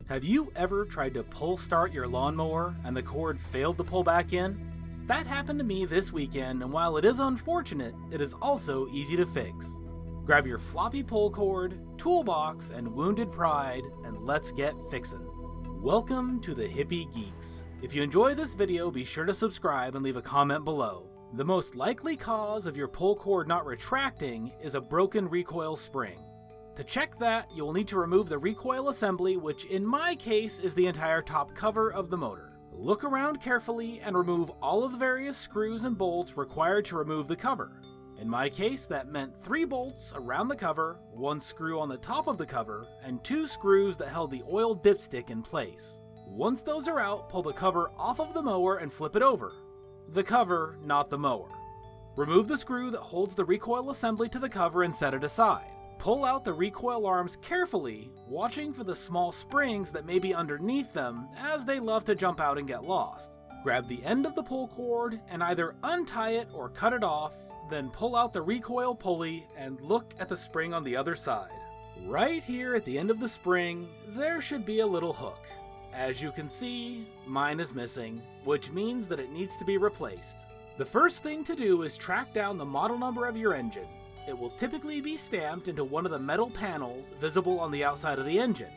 Have you ever tried to pull start your lawnmower and the cord failed to pull back in? That happened to me this weekend, and while it is unfortunate, it is also easy to fix. Grab your floppy pull cord, toolbox, and wounded pride, and let's get fixin'. Welcome to the Hippie Geeks. If you enjoy this video, be sure to subscribe and leave a comment below. The most likely cause of your pull cord not retracting is a broken recoil spring. To check that, you will need to remove the recoil assembly, which in my case is the entire top cover of the motor. Look around carefully and remove all of the various screws and bolts required to remove the cover. In my case, that meant 3 bolts around the cover, 1 screw on the top of the cover, and 2 screws that held the oil dipstick in place. Once those are out, pull the cover off of the mower and flip it over. The cover, not the mower. Remove the screw that holds the recoil assembly to the cover and set it aside. Pull out the recoil arms carefully, watching for the small springs that may be underneath them, as they love to jump out and get lost. Grab the end of the pull cord and either untie it or cut it off, then pull out the recoil pulley and look at the spring on the other side. Right here at the end of the spring, there should be a little hook. As you can see, mine is missing, which means that it needs to be replaced. The first thing to do is track down the model number of your engine. It will typically be stamped into one of the metal panels visible on the outside of the engine.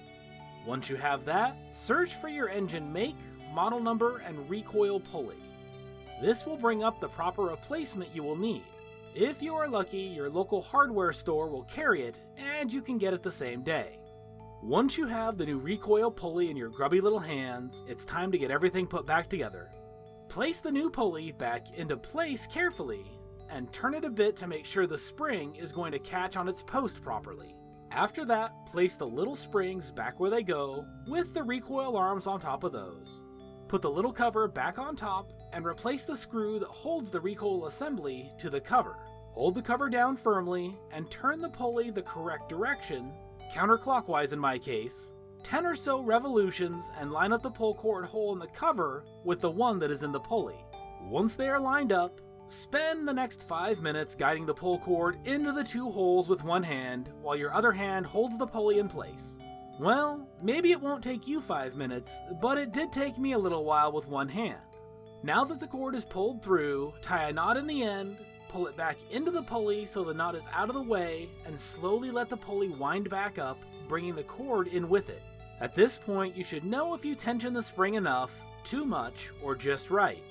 Once you have that, search for your engine make, model number, and recoil pulley. This will bring up the proper replacement you will need. If you are lucky, your local hardware store will carry it, and you can get it the same day. Once you have the new recoil pulley in your grubby little hands, it's time to get everything put back together. Place the new pulley back into place carefully, and turn it a bit to make sure the spring is going to catch on its post properly. After that, place the little springs back where they go, with the recoil arms on top of those. Put the little cover back on top, and replace the screw that holds the recoil assembly to the cover. Hold the cover down firmly, and turn the pulley the correct direction, counterclockwise in my case, 10 or so revolutions, and line up the pull cord hole in the cover with the one that is in the pulley. Once they are lined up, spend the next 5 minutes guiding the pull cord into the 2 holes with one hand, while your other hand holds the pulley in place. Well, maybe it won't take you 5 minutes, but it did take me a little while with one hand. Now that the cord is pulled through, tie a knot in the end, pull it back into the pulley so the knot is out of the way, and slowly let the pulley wind back up, bringing the cord in with it. At this point, you should know if you tension the spring enough, too much, or just right.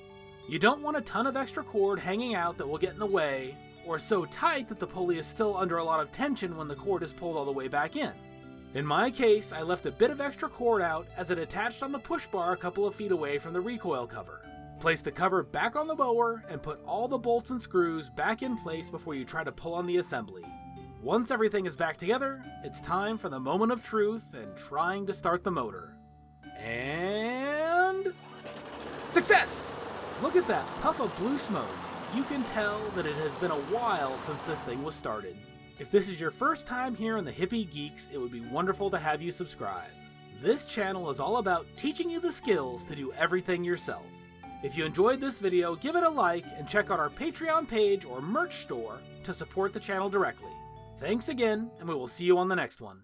You don't want a ton of extra cord hanging out that will get in the way, or so tight that the pulley is still under a lot of tension when the cord is pulled all the way back in. In my case, I left a bit of extra cord out as it attached on the push bar a couple of feet away from the recoil cover. Place the cover back on the mower and put all the bolts and screws back in place before you try to pull on the assembly. Once everything is back together, it's time for the moment of truth and trying to start the motor. And success! Look at that puff of blue smoke. You can tell that it has been a while since this thing was started. If this is your first time here in the Hippie Geeks, it would be wonderful to have you subscribe. This channel is all about teaching you the skills to do everything yourself. If you enjoyed this video, give it a like and check out our Patreon page or merch store to support the channel directly. Thanks again, and we will see you on the next one.